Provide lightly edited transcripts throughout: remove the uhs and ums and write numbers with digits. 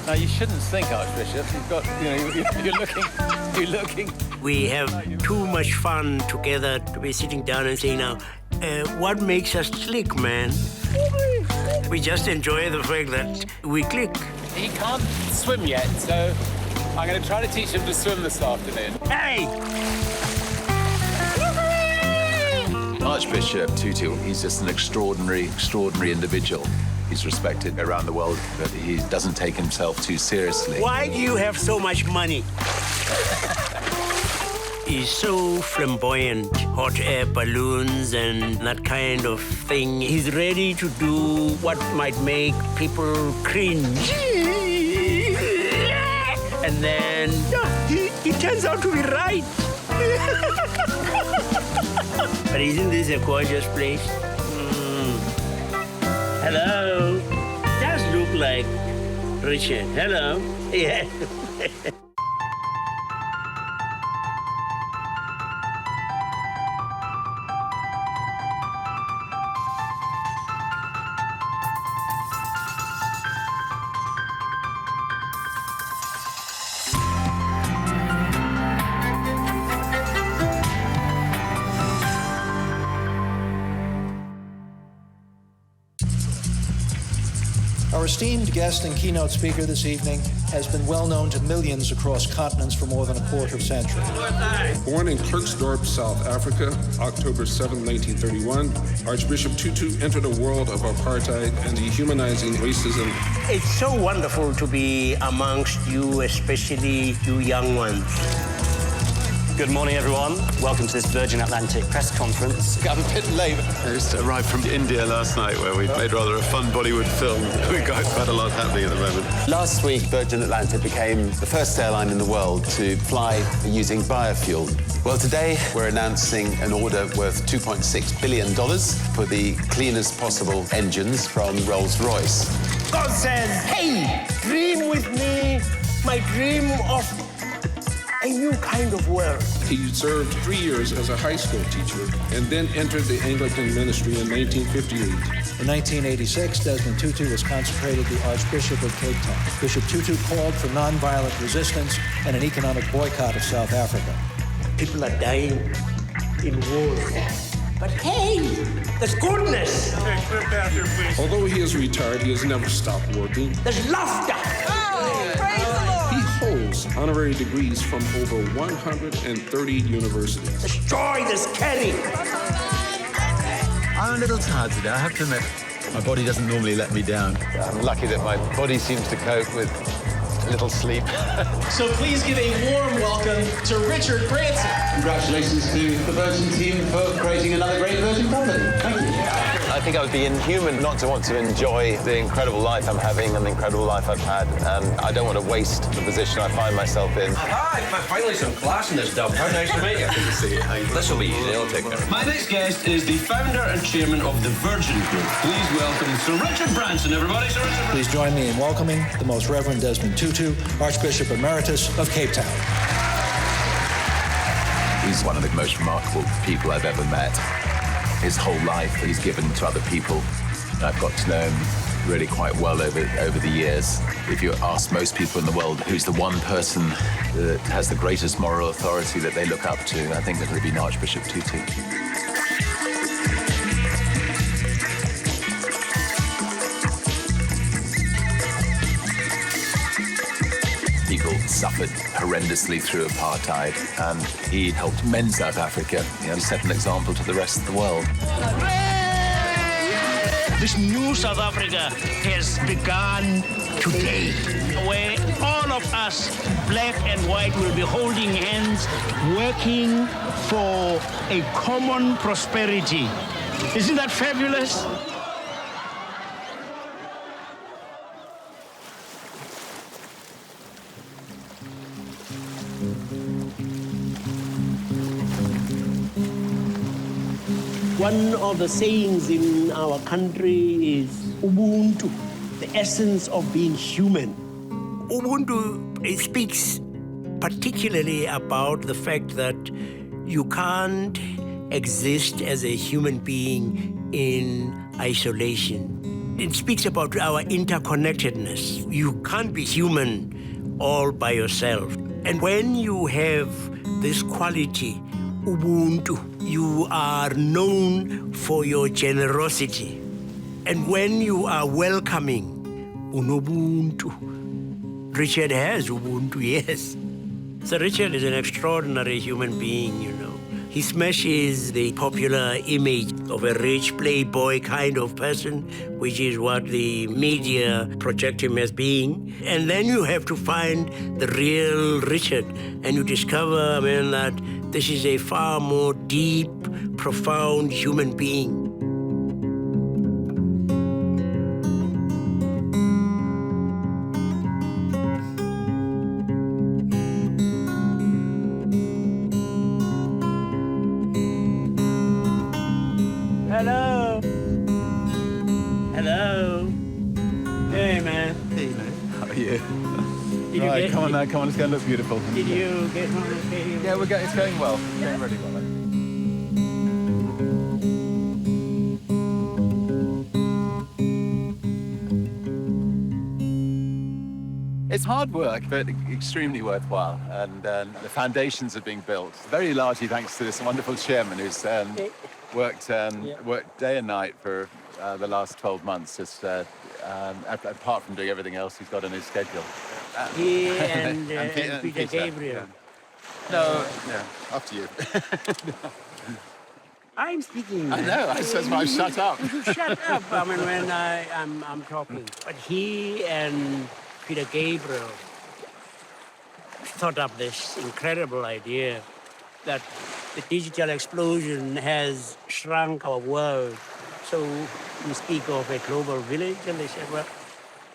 Now, you shouldn't think, Archbishop. You've got, you're looking. We have too much fun together to be sitting down and saying, now, what makes us click, man? We just enjoy the fact that we click. He can't swim yet, so I'm going to try to teach him to swim this afternoon. Hey! Archbishop Tutu, he's just an extraordinary individual. He's respected around the world, but he doesn't take himself too seriously. Why do you have so much money? He's so flamboyant, hot air balloons and that kind of thing. He's ready to do what might make people cringe. And then he turns out to be right. But isn't this a gorgeous place? Hello. Does look like Richard. Hello. Yeah. Our esteemed guest and keynote speaker this evening has been well known to millions across continents for more than a quarter century. Born in Klerksdorp, South Africa, October 7, 1931, Archbishop Tutu entered a world of apartheid and dehumanizing racism. It's so wonderful to be amongst you, especially you young ones. Good morning, everyone. Welcome to this Virgin Atlantic press conference. I'm a bit late. I just arrived from India last night, where we made rather a fun Bollywood film. We've got quite a lot happening at the moment. Last week, Virgin Atlantic became the first airline in the world to fly using biofuel. Well, today, we're announcing an order worth $2.6 billion for the cleanest possible engines from Rolls-Royce. God says, hey, dream with me, my dream of a new kind of world. He served 3 years as a high school teacher and then entered the Anglican ministry in 1958. In 1986, Desmond Tutu was consecrated the Archbishop of Cape Town. Bishop Tutu called for nonviolent resistance and an economic boycott of South Africa. People are dying in wars. But hey, there's goodness. Although he is retired, he has never stopped working. There's laughter. He holds honorary degrees from over 130 universities. There's joy, there's caring. I'm a little tired today, I have to admit. My body doesn't normally let me down. I'm lucky that my body seems to cope with a little sleep. So please give a warm welcome to Richard Branson. Congratulations to the Virgin team for creating another great Virgin company. Thank you. I think I would be inhuman not to want to enjoy the incredible life I'm having and the incredible life I've had. And I don't want to waste the position I find myself in. Hi, finally some class in this dump. How nice to meet you. Good to see you. This will be easy, I'll take care. My next guest is the founder and chairman of the Virgin Group. Please welcome Sir Richard Branson, everybody. Sir Richard Branson. Please join me in welcoming the Most Reverend Desmond Tutu, Archbishop Emeritus of Cape Town. He's one of the most remarkable people I've ever met. His whole life he's given to other people. I've got to know him really quite well over the years. If you ask most people in the world who's the one person that has the greatest moral authority that they look up to, I think it would be Archbishop Tutu. People suffered horrendously through apartheid, and he helped mend South Africa. He set an example to the rest of the world. This new South Africa has begun today, where all of us, black and white, will be holding hands, working for a common prosperity. Isn't that fabulous? One of the sayings in our country is Ubuntu, the essence of being human. Ubuntu speaks particularly about the fact that you can't exist as a human being in isolation. It speaks about our interconnectedness. You can't be human all by yourself. And when you have this quality, Ubuntu, you are known for your generosity. And when you are welcoming, Unubuntu. Richard has Ubuntu, yes. So Richard is an extraordinary human being, you know. He smashes the popular image of a rich playboy kind of person, which is what the media project him as being. And then you have to find the real Richard, and you discover, that this is a far more deep, profound human being. Hello. Hello. Hey, man. Hey, man. How are you? Did All right, you come on now, come on, it's going to look beautiful. Did you get home okay? Yeah, it's going well. It's going really well. It's hard work, but extremely worthwhile. And the foundations are being built, very largely thanks to this wonderful chairman who's worked day and night for the last 12 months, just apart from doing everything else he's got on his schedule. He and Peter Gabriel. No, after you. I'm speaking. I know, I said, well, shut up. You shut up, when I'm talking. But he and Peter Gabriel thought up this incredible idea that the digital explosion has shrunk our world. So we speak of a global village, and they said, well,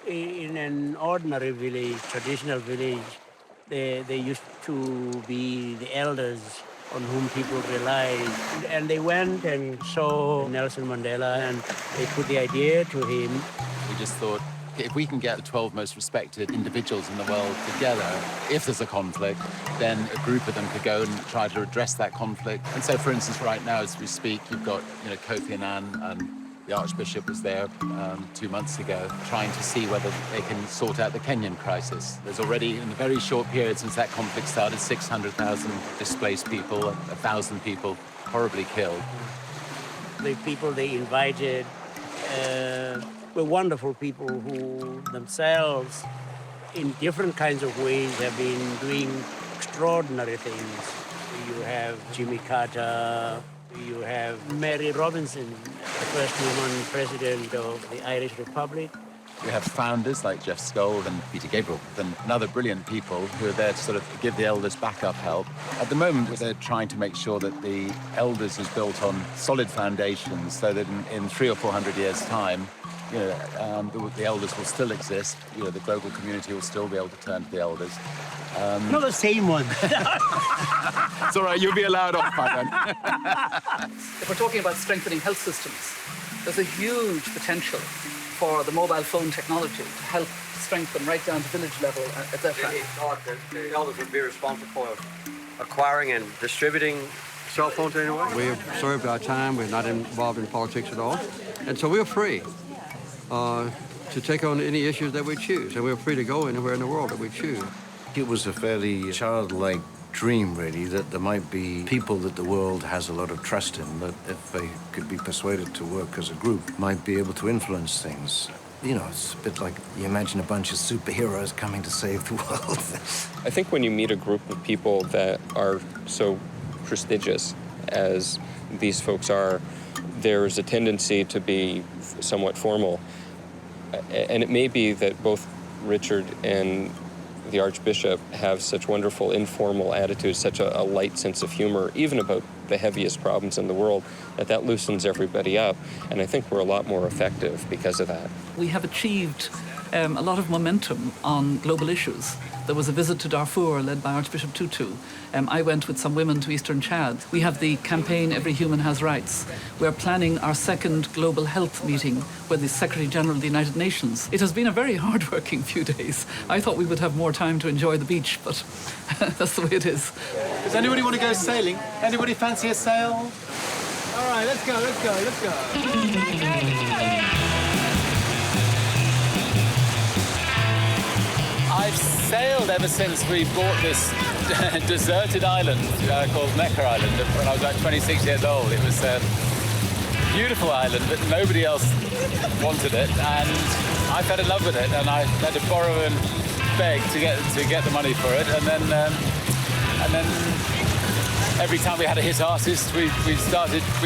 in an ordinary village, traditional village, there used to be the elders on whom people relied. And they went and saw Nelson Mandela, and they put the idea to him. We just thought, if we can get the 12 most respected individuals in the world together, if there's a conflict, then a group of them could go and try to address that conflict. And so, for instance, right now, as we speak, you've got, Kofi Annan, the Archbishop was there 2 months ago, trying to see whether they can sort out the Kenyan crisis. There's already, in a very short period since that conflict started, 600,000 displaced people, 1,000 people horribly killed. The people they invited were wonderful people who themselves, in different kinds of ways, have been doing extraordinary things. You have Jimmy Carter, you have Mary Robinson, the first woman president of the Irish Republic. We have founders like Jeff Skoll and Peter Gabriel and other brilliant people who are there to sort of give the elders backup help. At the moment, they're trying to make sure that the elders is built on solid foundations so that in 300 or 400 years' time, the elders will still exist. The global community will still be able to turn to the elders. Not the same one. It's all right, you'll be allowed off by then. If we're talking about strengthening health systems, there's a huge potential for the mobile phone technology to help strengthen right down to village level, etc. He thought that the elders would be responsible for acquiring and distributing cell phones anyway? We've served our time. We're not involved in politics at all. And so we're free to take on any issues that we choose. And we're free to go anywhere in the world that we choose. It was a fairly childlike dream, really, that there might be people that the world has a lot of trust in, that if they could be persuaded to work as a group, might be able to influence things. It's a bit like you imagine a bunch of superheroes coming to save the world. I think when you meet a group of people that are so prestigious as these folks are, there's a tendency to be somewhat formal. And it may be that both Richard and the Archbishop have such wonderful informal attitudes, such a light sense of humor, even about the heaviest problems in the world, that loosens everybody up. And I think we're a lot more effective because of that. We have achieved a lot of momentum on global issues. There was a visit to Darfur led by Archbishop Tutu. I went with some women to Eastern Chad. We have the campaign Every Human Has Rights. We're planning our second global health meeting with the Secretary General of the United Nations. It has been a very hard-working few days. I thought we would have more time to enjoy the beach, but that's the way it is. Does anybody want to go sailing? Anybody fancy a sail? All right, let's go. I've sailed ever since we bought this deserted island called Necker Island when I was about 26 years old. It was a beautiful island, but nobody else wanted it, and I fell in love with it, and I had to borrow and beg to get the money for it, and then every time we had a hit artist, we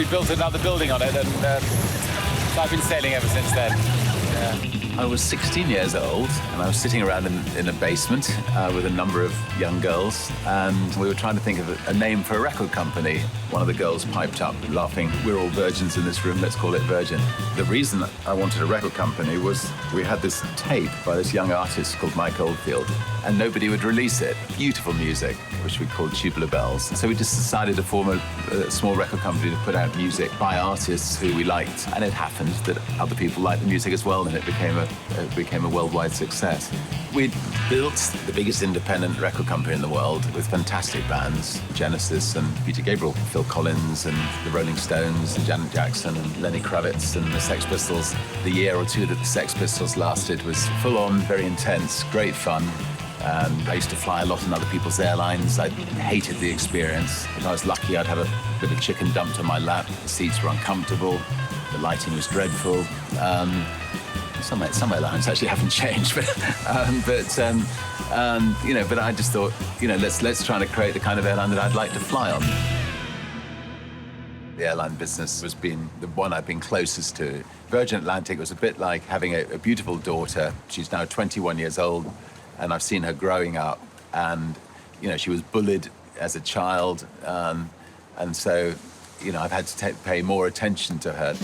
built another building on it, and so I've been sailing ever since then. Yeah. I was 16 years old, and I was sitting around in a basement with a number of young girls, and we were trying to think of a name for a record company. One of the girls piped up, laughing, "We're all virgins in this room, let's call it Virgin." The reason I wanted a record company was we had this tape by this young artist called Mike Oldfield, and nobody would release it. Beautiful music, which we called Tubular Bells. So we just decided to form a small record company to put out music by artists who we liked, and it happened that other people liked the music as well, and it became a worldwide success. We'd built the biggest independent record company in the world with fantastic bands, Genesis and Peter Gabriel, Phil Collins and the Rolling Stones and Janet Jackson and Lenny Kravitz and the Sex Pistols. The year or two that the Sex Pistols lasted was full on, very intense, great fun. I used to fly a lot on other people's airlines. I hated the experience. If I was lucky, I'd have a bit of chicken dumped on my lap. The seats were uncomfortable. The lighting was dreadful. Some airlines actually haven't changed, but I just thought, let's try to create the kind of airline that I'd like to fly on. The airline business has been the one I've been closest to. Virgin Atlantic was a bit like having a beautiful daughter. She's now 21 years old, and I've seen her growing up, and she was bullied as a child, and so I've had to pay more attention to her.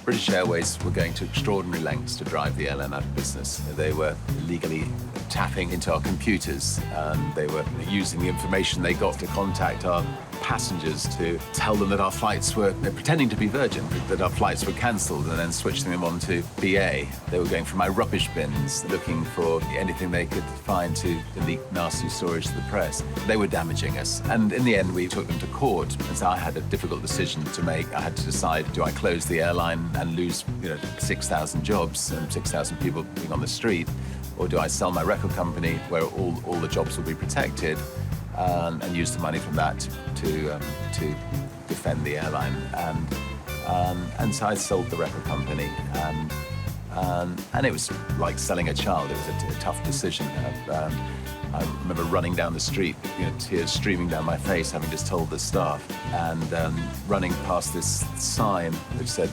British Airways were going to extraordinary lengths to drive the airline out of business. They were illegally tapping into our computers, and they were using the information they got to contact our passengers to tell them that our flights were, pretending to be Virgin, that our flights were cancelled, and then switching them on to BA. They were going for my rubbish bins, looking for anything they could find to leak nasty stories to the press. They were damaging us, and in the end we took them to court, and so I had a difficult decision to make. I had to decide, do I close the airline and lose 6,000 jobs and 6,000 people being on the street, or do I sell my record company where all the jobs will be protected, and use the money from that to defend the airline, and so I sold the record company, and it was like selling a child. It was a tough decision. I remember running down the street, tears streaming down my face, having just told the staff, and running past this sign which said,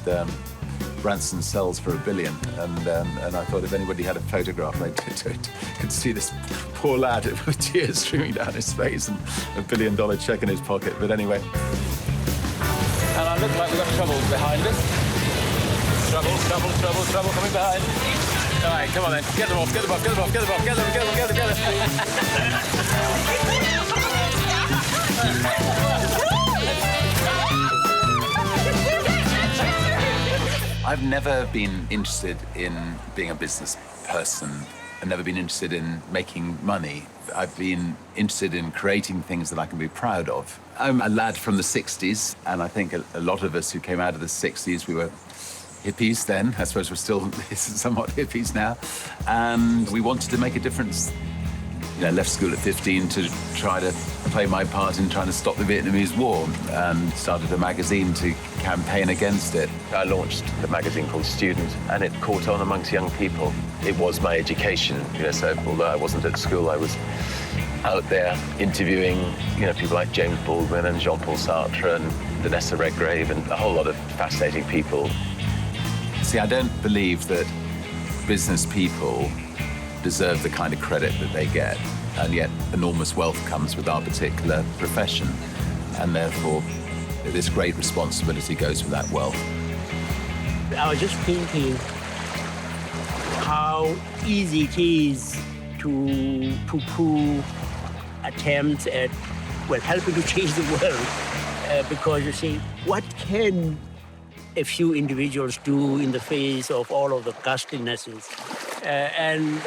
Branson sells for $1 billion, and I thought if anybody had a photograph, they could see this poor lad with tears streaming down his face and $1 billion check in his pocket. But anyway. And I look like we've got trouble behind us. Trouble coming behind. All right, come on then, get them off. I've never been interested in being a business person. I've never been interested in making money. I've been interested in creating things that I can be proud of. I'm a lad from the 60s, and I think a lot of us who came out of the 60s, we were hippies then. I suppose we're still somewhat hippies now. And we wanted to make a difference. Left school at 15 to try to play my part in trying to stop the Vietnamese War, and started a magazine to campaign against it. I launched a magazine called Student, and it caught on amongst young people. It was my education, so although I wasn't at school, I was out there interviewing, people like James Baldwin and Jean-Paul Sartre and Vanessa Redgrave and a whole lot of fascinating people. See, I don't believe that business people deserve the kind of credit that they get, and yet enormous wealth comes with our particular profession, and therefore this great responsibility goes with that wealth. I was just thinking how easy it is to poo-poo attempts at, helping to change the world, because you see, what can a few individuals do in the face of all of the ghastlinesses? And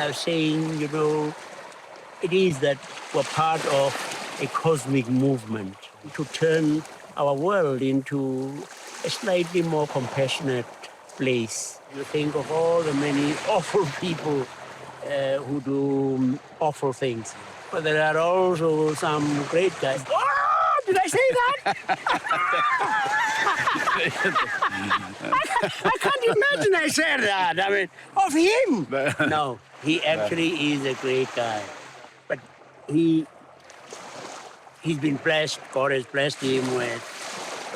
I was saying, it is that we're part of a cosmic movement to turn our world into a slightly more compassionate place. You think of all the many awful people who do awful things. But there are also some great guys. Oh, did I say that? I can't imagine I said that. I mean, of him. No, he actually is a great guy. But he's been blessed. God has blessed him with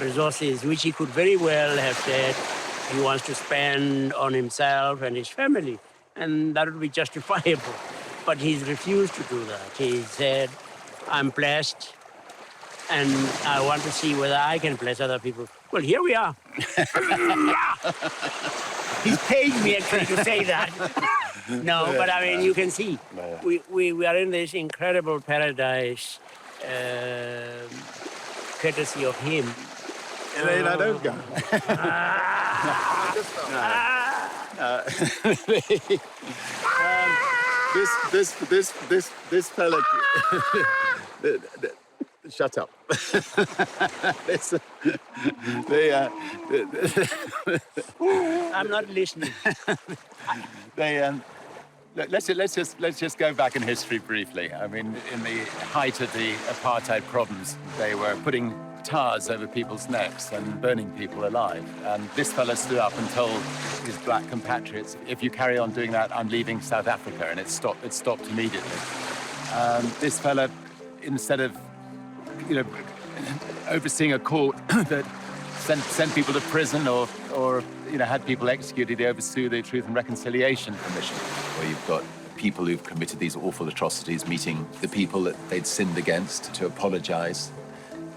resources which he could very well have said he wants to spend on himself and his family. And that would be justifiable. But he's refused to do that. He said, I'm blessed, and I want to see whether I can bless other people. Well, here we are. He's paid me actually to say that. No, but I mean, you can see, we are in this incredible paradise, courtesy of him. Elena, don't go. This fella. Shut up. I'm not listening. Let's just go back in history briefly. I mean, in the height of the apartheid problems, they were putting tars over people's necks and burning people alive. And this fella stood up and told his black compatriots, if you carry on doing that, I'm leaving South Africa. And it stopped immediately. This fella, instead of, overseeing a court that sent people to prison or had people executed, he oversaw the Truth and Reconciliation Commission, where you've got people who've committed these awful atrocities meeting the people that they'd sinned against to apologize,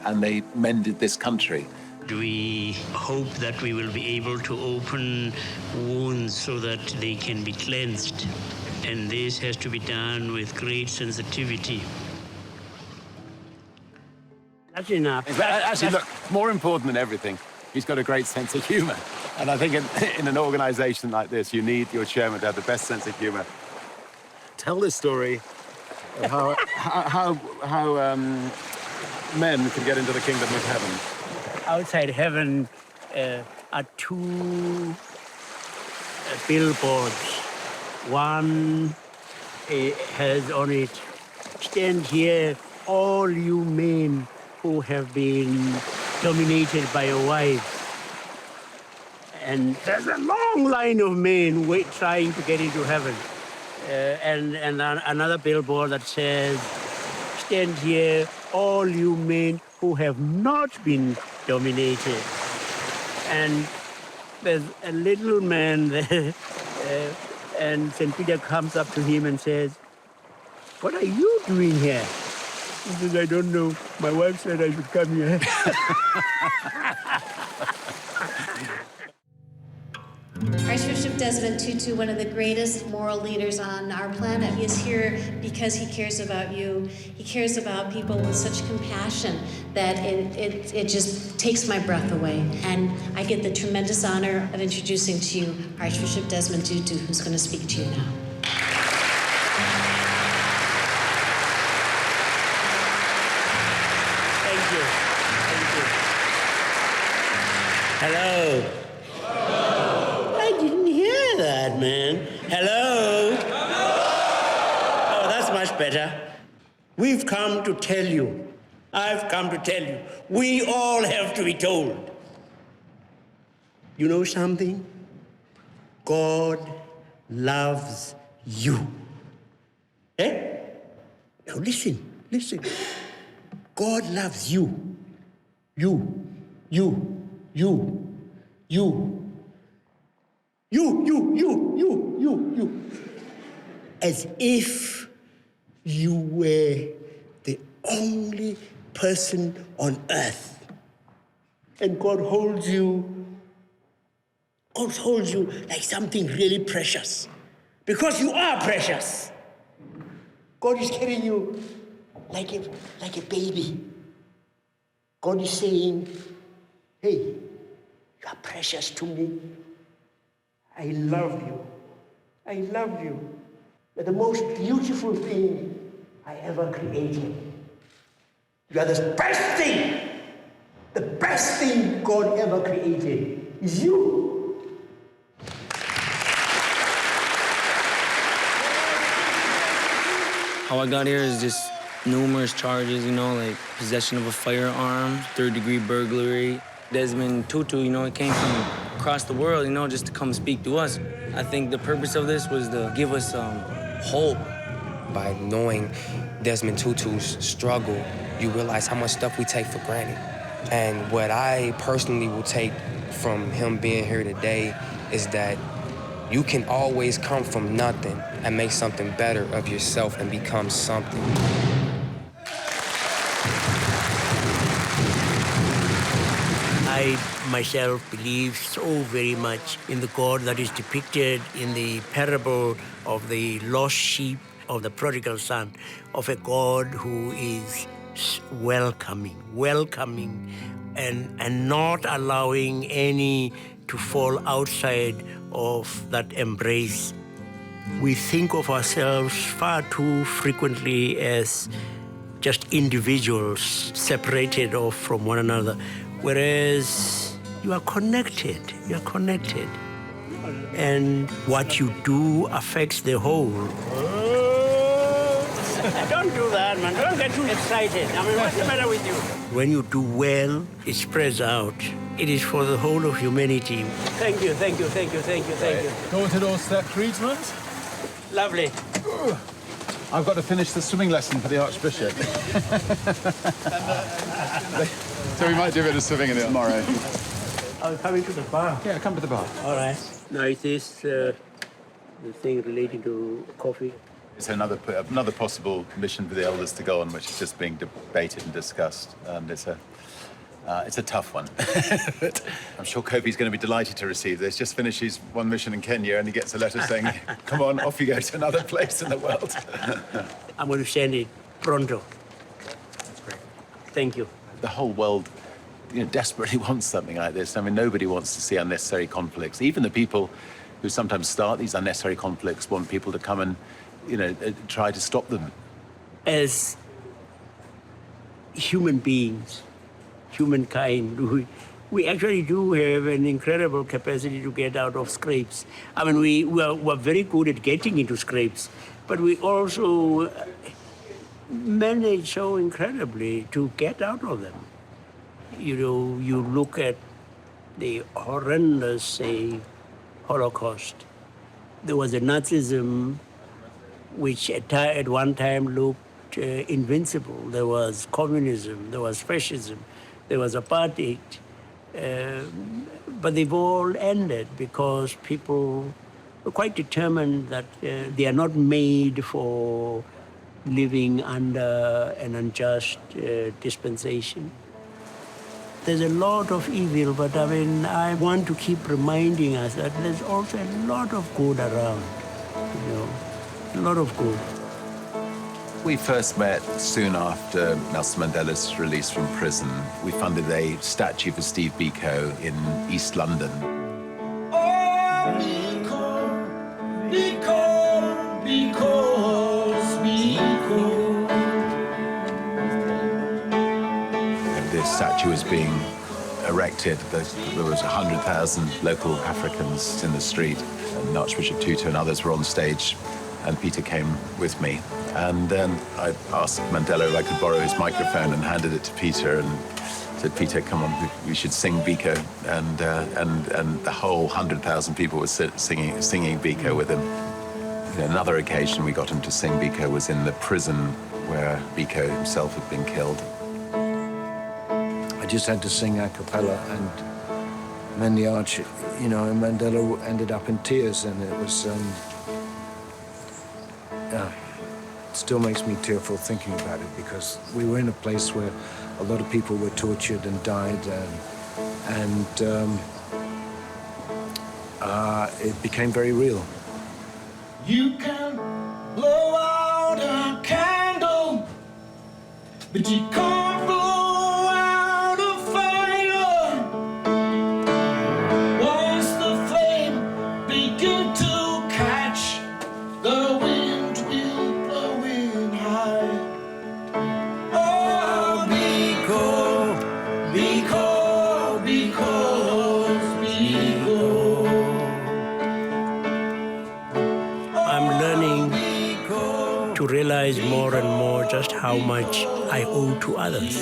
and they mended this country. We hope that we will be able to open wounds so that they can be cleansed. And this has to be done with great sensitivity. That's enough. Actually, look, more important than everything, he's got a great sense of humor. And I think in an organization like this, you need your chairman to have the best sense of humor. Tell the story of how men can get into the kingdom of heaven. Outside heaven are two billboards. One has on it, stand here, all you men who have been dominated by a wife. And there's a long line of men trying to get into heaven. And another billboard that says, stand here, all you men who have not been dominated. And there's a little man there, and St. Peter comes up to him and says, what are you doing here? He says, I don't know. My wife said I should come here. Archbishop Desmond Tutu, one of the greatest moral leaders on our planet. He is here because he cares about you. He cares about people with such compassion that it just takes my breath away. And I get the tremendous honor of introducing to you Archbishop Desmond Tutu, who's going to speak to you now. Thank you. Thank you. Hello. That man. Hello? Oh, that's much better. We've come to tell you. I've come to tell you. We all have to be told. You know something? God loves you. Eh? Now listen. God loves you. You. As if you were the only person on earth. And God holds you like something really precious. Because you are precious. God is carrying you like a baby. God is saying, hey, you are precious to me. I love you. I love you. You're the most beautiful thing I ever created. You are the best thing. The best thing God ever created is you. How I got here is just numerous charges, you know, like possession of a firearm, third-degree burglary. Desmond Tutu, you know, it came from across the world, you know, just to come speak to us. I think the purpose of this was to give us hope. By knowing Desmond Tutu's struggle, you realize how much stuff we take for granted. And what I personally will take from him being here today is that you can always come from nothing and make something better of yourself and become something. I myself believe so very much in the God that is depicted in the parable of the lost sheep, of the prodigal son, of a God who is welcoming, and not allowing any to fall outside of that embrace. We think of ourselves far too frequently as just individuals separated off from one another, whereas you are connected. And what you do affects the whole. Don't do that, man. Don't get too excited. I mean, what's the matter with you? When you do well, it spreads out. It is for the whole of humanity. Thank you. Door-to-door step treatment. Lovely. I've got to finish the swimming lesson for the Archbishop. So we might do a bit of swimming in it tomorrow. I'm coming to the bar. Yeah, come to the bar. All right. Now, is this the thing relating to coffee? It's another possible mission for the elders to go on, which is just being debated and discussed, and it's a tough one. But I'm sure Kofi's going to be delighted to receive this. Just finished his one mission in Kenya, and he gets a letter saying, "Come on, off you go to another place in the world." I'm going to send it pronto. That's great. Thank you. The whole world, desperately wants something like this. I mean, nobody wants to see unnecessary conflicts. Even the people who sometimes start these unnecessary conflicts want people to come and try to stop them. As human beings, humankind, we actually do have an incredible capacity to get out of scrapes. I mean, we're very good at getting into scrapes, but we also manage so incredibly to get out of them. You look at the horrendous, say, Holocaust. There was a Nazism which at one time looked invincible. There was communism, there was fascism, there was apartheid. But they've all ended because people were quite determined that they are not made for living under an unjust dispensation. There's a lot of evil, but I want to keep reminding us that there's also a lot of good around, a lot of good. We first met soon after Nelson Mandela's release from prison. We funded a statue for Steve Biko in East London. This statue was being erected. There was 100,000 local Africans in the street, and Archbishop Tutu and others were on stage, and Peter came with me. And then I asked Mandela if I could borrow his microphone and handed it to Peter and said, "Peter, come on, we should sing Biko." And the whole 100,000 people were singing Biko with him. Another occasion we got him to sing Biko was in the prison where Biko himself had been killed. I just had to sing a cappella, and then the and Mandela ended up in tears, and it was, it still makes me tearful thinking about it, because we were in a place where a lot of people were tortured and died, and it became very real. You can blow out a candle, but you can't blow out a fire. Once the flame begins to catch, the wind will blow it high. Oh, Biko, Biko, because Biko. I'm learning to realize more and more just how much I owe to others.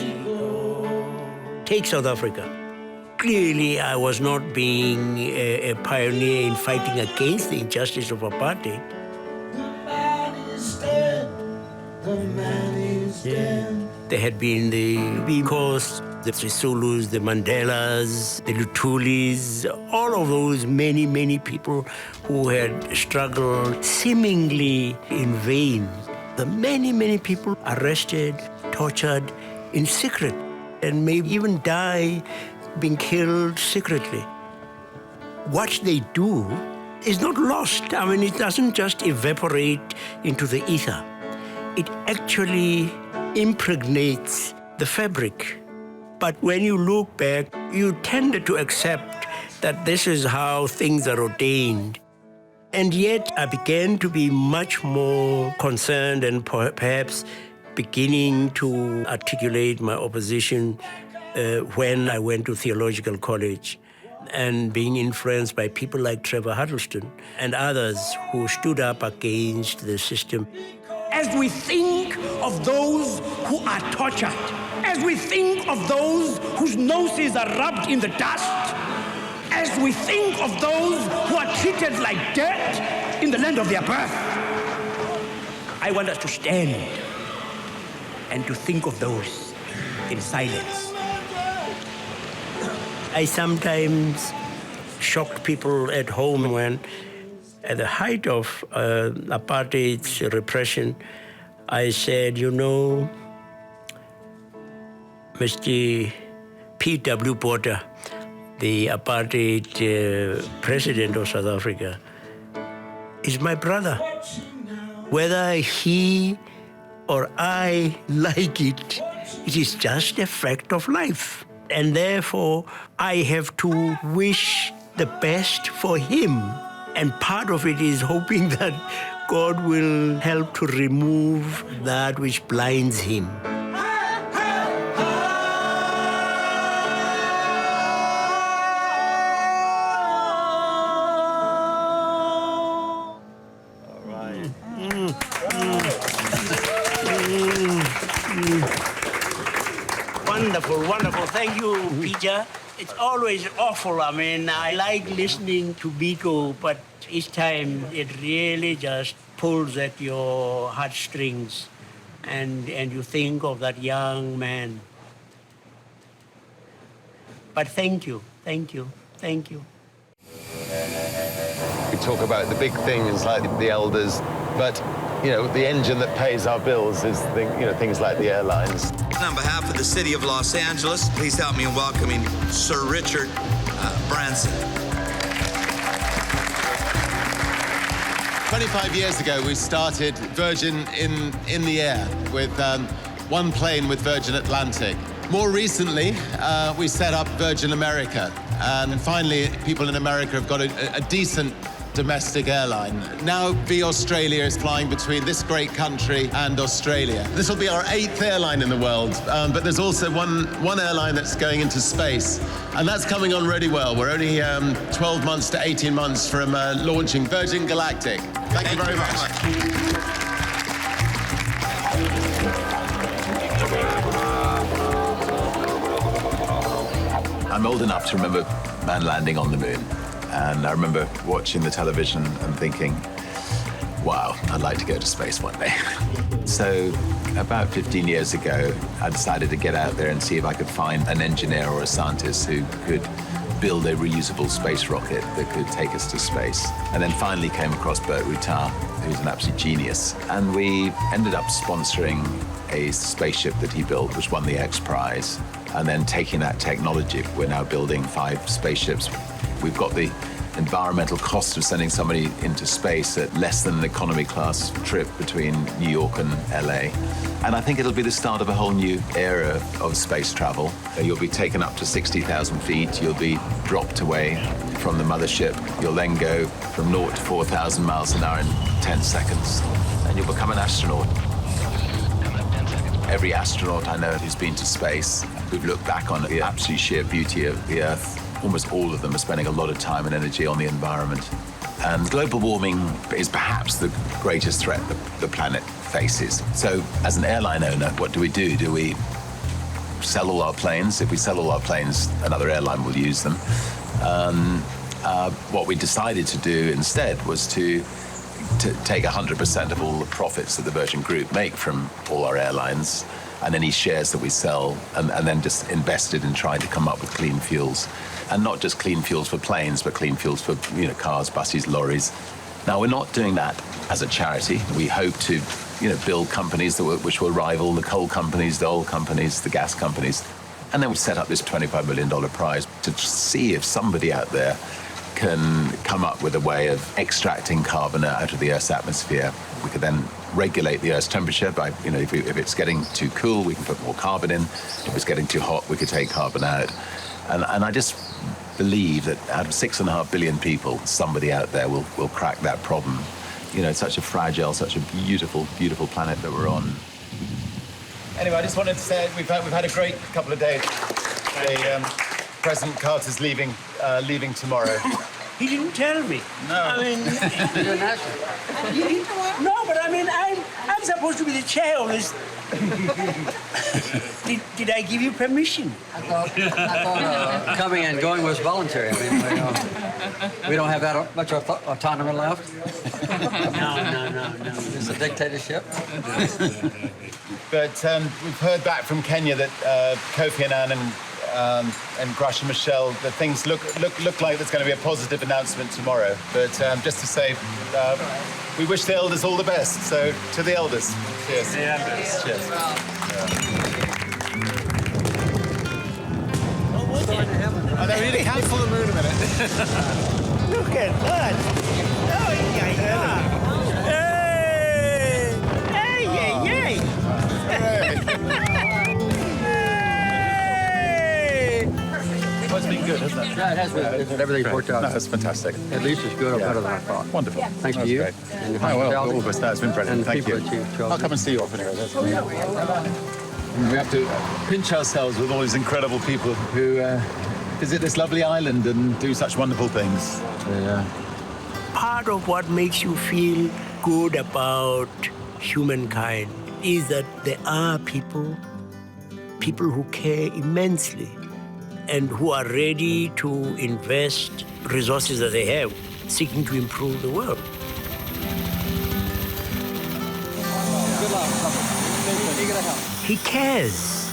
Take South Africa. Clearly, I was not being a pioneer in fighting against the injustice of apartheid. There had been the Bikos, the Sisulus, the Mandelas, the Lutulis, all of those many, many people who had struggled seemingly in vain. The many, many people arrested, tortured in secret, and maybe even die being killed secretly. What they do is not lost. I mean, it doesn't just evaporate into the ether. It actually impregnates the fabric. But when you look back, you tended to accept that this is how things are ordained. And yet I began to be much more concerned and perhaps beginning to articulate my opposition when I went to theological college and being influenced by people like Trevor Huddleston and others who stood up against the system. As we think of those who are tortured, as we think of those whose noses are rubbed in the dust, as we think of those who are treated like dirt in the land of their birth, I want us to stand and to think of those in silence. I sometimes shocked people at home when, at the height of apartheid's repression, I said, you know, Mr. P.W. Porter, the apartheid president of South Africa, is my brother. Whether he or I like it, it is just a fact of life. And therefore, I have to wish the best for him. And part of it is hoping that God will help to remove that which blinds him. Wonderful, wonderful. Thank you, Peter. It's always awful. I mean, I like listening to Biko, but each time it really just pulls at your heartstrings and you think of that young man. But thank you, thank you, thank you. We talk about the big things like the elders, but you know, the engine that pays our bills is things like the airlines. On behalf of the city of Los Angeles, please help me in welcoming Sir Richard Branson. 25 years ago, we started Virgin in the air with one plane with Virgin Atlantic. More recently, we set up Virgin America. And finally, people in America have got a decent domestic airline. Now, V Australia is flying between this great country and Australia. This will be our 8th airline in the world, but there's also one airline that's going into space, and that's coming on really well. We're only 12 months to 18 months from launching Virgin Galactic. Thank you very much. I'm old enough to remember man landing on the moon. And I remember watching the television and thinking, wow, I'd like to go to space one day. So about 15 years ago, I decided to get out there and see if I could find an engineer or a scientist who could build a reusable space rocket that could take us to space. And then finally came across Burt Rutar, who's an absolute genius. And we ended up sponsoring a spaceship that he built, which won the X Prize. And then taking that technology, we're now building 5 spaceships. We've got the environmental cost of sending somebody into space at less than an economy class trip between New York and LA. And I think it'll be the start of a whole new era of space travel. You'll be taken up to 60,000 feet. You'll be dropped away from the mothership. You'll then go from 0 to 4,000 miles an hour in 10 seconds. And you'll become an astronaut. Every astronaut I know who's been to space, who've looked back on the absolute sheer beauty of the Earth, almost all of them are spending a lot of time and energy on the environment. And global warming is perhaps the greatest threat the planet faces. So as an airline owner, what do? Do we sell all our planes? If we sell all our planes, another airline will use them. What we decided to do instead was to take 100% of all the profits that the Virgin Group make from all our airlines and any shares that we sell, and then just invested in trying to come up with clean fuels. And not just clean fuels for planes, but clean fuels for cars, buses, lorries. Now, we're not doing that as a charity. We hope to build companies which will rival the coal companies, the oil companies, the gas companies. And then we set up this $25 million prize to see if somebody out there can come up with a way of extracting carbon out of the Earth's atmosphere. We could then regulate the Earth's temperature by, if it's getting too cool, we can put more carbon in. If it's getting too hot, we could take carbon out. And I just believe that out of 6.5 billion people, somebody out there will crack that problem. It's such a fragile, such a beautiful, beautiful planet that we're on. Anyway, I just wanted to say we've had a great couple of days. President Carter's leaving tomorrow. He didn't tell me. No. I mean, no, but I mean, I'm supposed to be the chair of this. Did I give you permission? I thought coming and going was voluntary. I mean, we don't have that much autonomy left. No. It's a dictatorship. But we've heard back from Kenya that Kofi Annan and Grasha Michelle, that things look like there's going to be a positive announcement tomorrow. But just to say, we wish the elders all the best. So to the elders, cheers. The elders. Cheers. Oh, they need to cancel the moon a minute. Look at that. Oh, yeah. Hey. It's been good, hasn't it? Yeah, it has been. Everything's worked out. No, that's fantastic. At least it's good or better than I thought. Wonderful. Thanks to you. Great. And your All hospitality. of us. It's been brilliant. And Thank you. I'll come and see you often here. We have to pinch ourselves with all these incredible people who visit this lovely island and do such wonderful things. Part of what makes you feel good about humankind is that there are people who care immensely and who are ready to invest resources that they have, seeking to improve the world. Good luck. He cares.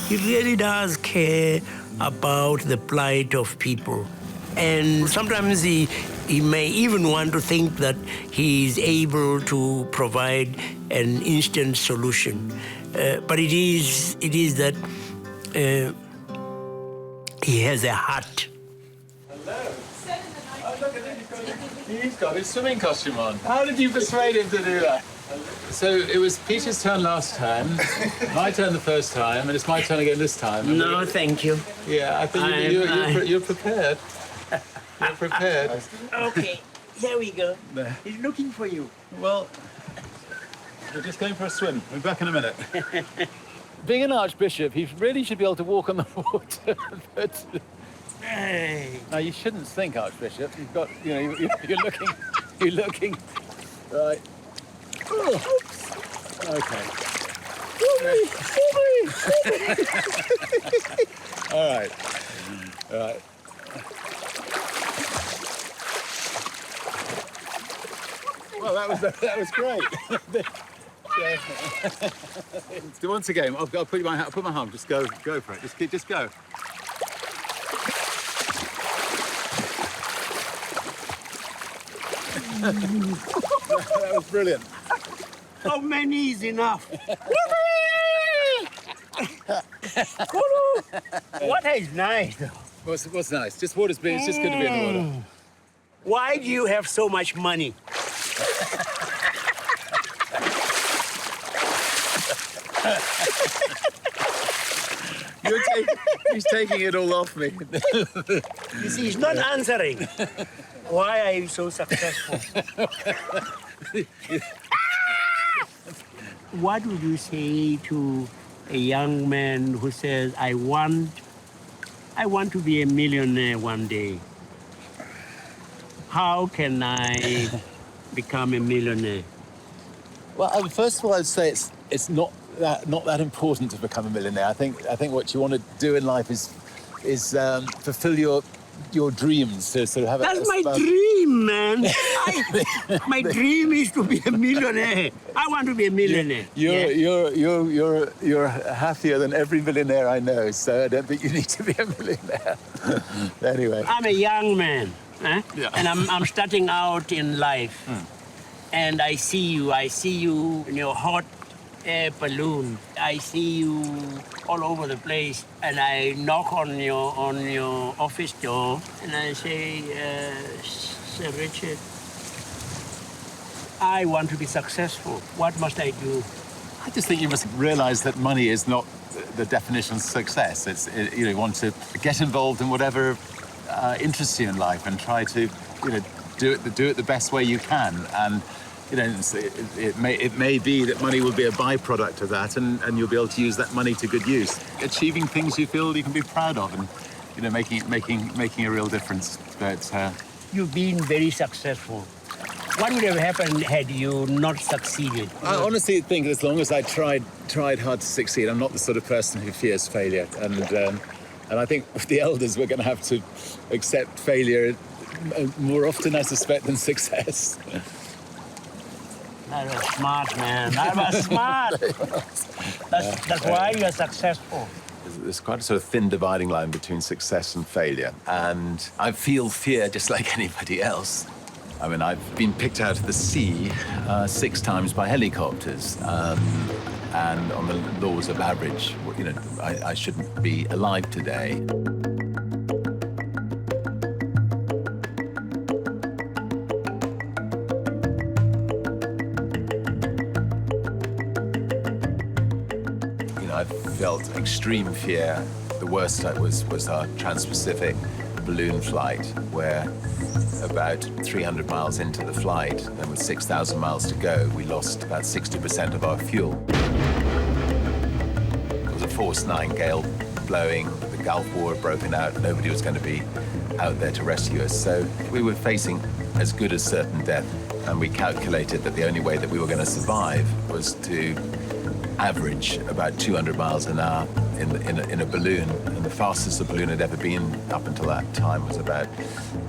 He really does care about the plight of people. And sometimes he may even want to think that he is able to provide an instant solution. But it is that he has a heart. Hello. Oh, look at him. He's got his swimming costume on. How did you persuade him to do that? So it was Peter's turn last time, my turn the first time, and it's my turn again this time. No, thank you. Yeah, I think you're prepared. You're prepared. Okay, here we go. He's looking for you. Well, we're just going for a swim. We'll be back in a minute. Being an archbishop, he really should be able to walk on the water. But now you shouldn't think, Archbishop. You've got, you're looking. Right. Okay. All right. Well, that was great. So once again, I'll put my arm. Just go for it. Just go. That was brilliant. How many is enough? Water is nice, though. What's nice? Just water's being. It's just good to be in the water. Why do you have so much money? He's taking it all off me. You see, he's not answering. Why are you so successful? What would you say to a young man who says, I want to be a millionaire one day? how can I become a millionaire? Well, first of all, I'd say it's not that important to become a millionaire. I think what you want to do in life is fulfill your dreams. To sort of have That's my dream, man. My dream is to be a millionaire. I want to be a millionaire. You're happier than every millionaire I know, so I don't think you need to be a millionaire. Anyway, I'm a young man, and I'm starting out in life. And I see you in your hot air balloon. I see you all over the place, and I knock on your office door, and I say, Sir Richard, I want to be successful. What must I do? I just think you must realise that money is not the definition of success. You want to get involved in whatever interests you in life and try to do it the best way you can. And it may be that money will be a byproduct of that, and you'll be able to use that money to good use, achieving things you feel you can be proud of, and making a real difference. But you've been very successful. What would have happened had you not succeeded? I honestly think as long as I tried hard to succeed, I'm not the sort of person who fears failure, and I think with the elders we're going to have to accept failure more often, I suspect, than success. That was smart, man. That was smart. That's why you're successful. There's quite a sort of thin dividing line between success and failure. And I feel fear just like anybody else. I mean, I've been picked out of the sea 6 times by helicopters. And on the laws of average, I shouldn't be alive today. I felt extreme fear. The worst was our Trans-Pacific balloon flight, where about 300 miles into the flight, and with 6,000 miles to go, we lost about 60% of our fuel. It was a force 9 gale blowing, the Gulf War had broken out, nobody was going to be out there to rescue us. So we were facing as good as certain death, and we calculated that the only way that we were going to survive was to average about 200 miles an hour in a balloon, and the fastest the balloon had ever been up until that time was about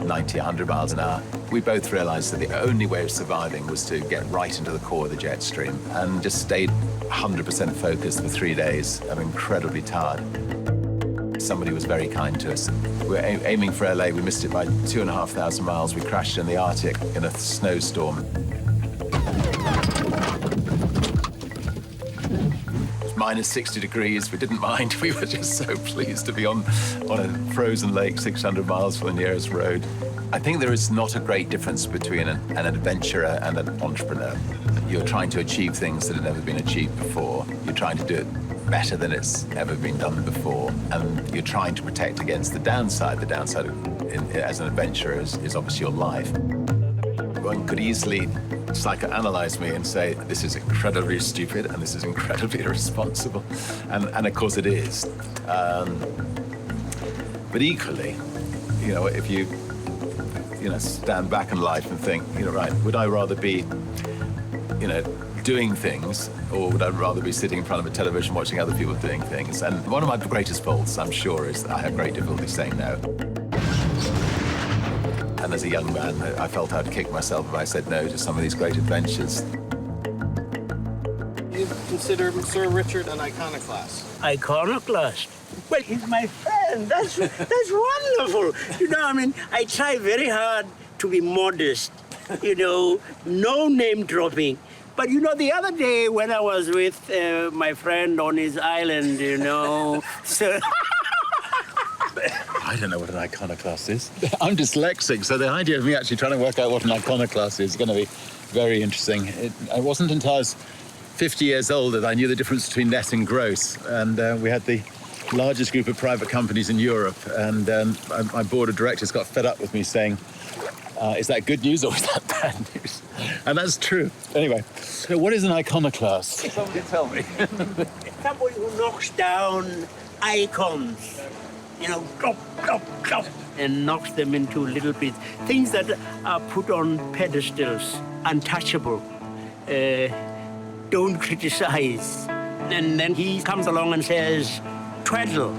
90, 100 miles an hour. We both realized that the only way of surviving was to get right into the core of the jet stream, and just stayed 100% focused for 3 days. I'm incredibly tired. Somebody was very kind to us. We were aiming for LA, we missed it by 2,500 miles. We crashed in the Arctic in a snowstorm. Minus 60 degrees, we didn't mind. We were just so pleased to be on a frozen lake 600 miles from the nearest road. I think there is not a great difference between an adventurer and an entrepreneur. You're trying to achieve things that have never been achieved before. You're trying to do it better than it's ever been done before. And you're trying to protect against the downside. The downside as an adventurer is obviously your life. One could easily psychoanalyze me and say, this is incredibly stupid and this is incredibly irresponsible. And of course it is. But equally, if you stand back in life and think, right, would I rather be, doing things, or would I rather be sitting in front of a television watching other people doing things? And one of my greatest faults, I'm sure, is that I have great difficulty saying no. And as a young man, I felt I'd kick myself if I said no to some of these great adventures. You consider Sir Richard an iconoclast? Iconoclast? Well, he's my friend. That's wonderful. I try very hard to be modest. No name dropping. But the other day when I was with my friend on his island, so... I don't know what an iconoclast is. I'm dyslexic, so the idea of me actually trying to work out what an iconoclast is going to be very interesting. It wasn't until I was 50 years old that I knew the difference between net and gross. And we had the largest group of private companies in Europe. And my board of directors got fed up with me saying, is that good news or is that bad news? And that's true. Anyway, so what is an iconoclast? Somebody tell me. Somebody who knocks down icons. Drop, drop, drop. and knocks them into little bits. Things that are put on pedestals, untouchable, don't criticize. And then he comes along and says, twaddle.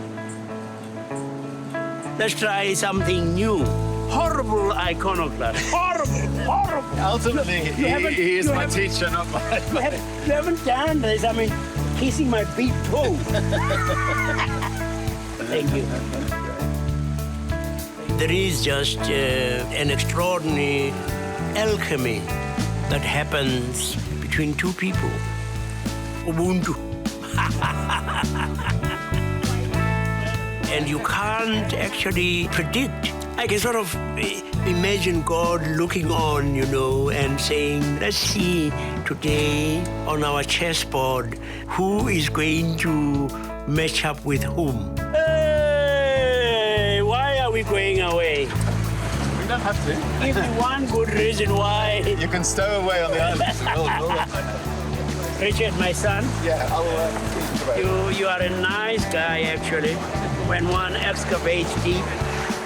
Let's try something new. Horrible iconoclast. Horrible. Ultimately, he is my teacher, not my... You haven't done this. I mean, kissing my big toe. Thank you. There is just an extraordinary alchemy that happens between two people. Ubuntu. And you can't actually predict. I can sort of imagine God looking on, you know, and saying, let's see today on our chessboard who is going to match up with whom. Hey, why are we going away? We don't have to. Give me one good reason why. You can stow away on the island. Richard, my son. Yeah, I'll... You are a nice guy, actually. When one excavates deep.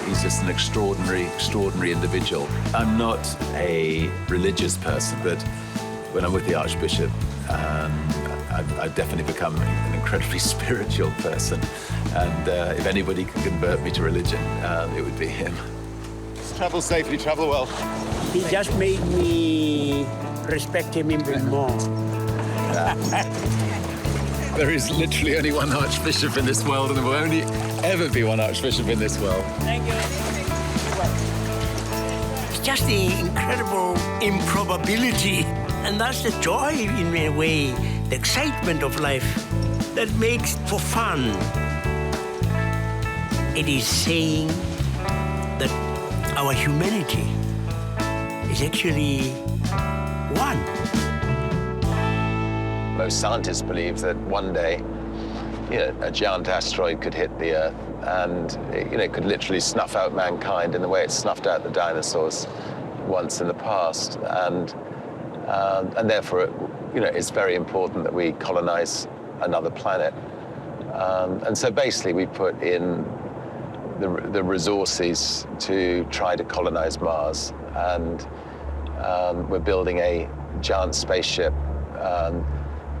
He's just an extraordinary individual. I'm not a religious person, but when I'm with the Archbishop, I've definitely become an incredibly spiritual person. And if anybody can convert me to religion, it would be him. Travel safely, travel well. He just made me respect him even more. There is literally only one Archbishop in this world, and there will only ever be one Archbishop in this world. Thank you. It's just the incredible improbability, and that's the joy, in a way, the excitement of life that makes for fun. It is saying that our humanity is actually one. Most scientists believe that one day, a giant asteroid could hit the Earth and, it could literally snuff out mankind in the way it snuffed out the dinosaurs once in the past. And therefore, it's very important that we colonize another planet. And so basically, we put in the resources to try to colonize Mars. And we're building a giant spaceship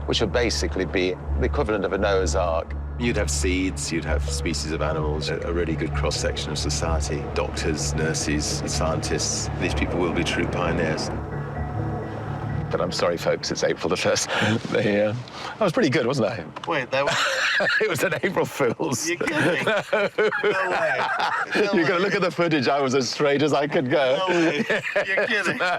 which would basically be the equivalent of a Noah's Ark. You'd have seeds, you'd have species of animals, a really good cross-section of society, doctors, nurses, scientists. These people will be true pioneers. But I'm sorry, folks, it's April the 1st. That was pretty good, wasn't I? Wait, that was... It was an April Fool's. You're kidding. No way. You're going to look at the footage. I was as straight as I could go. No way. You're kidding. No.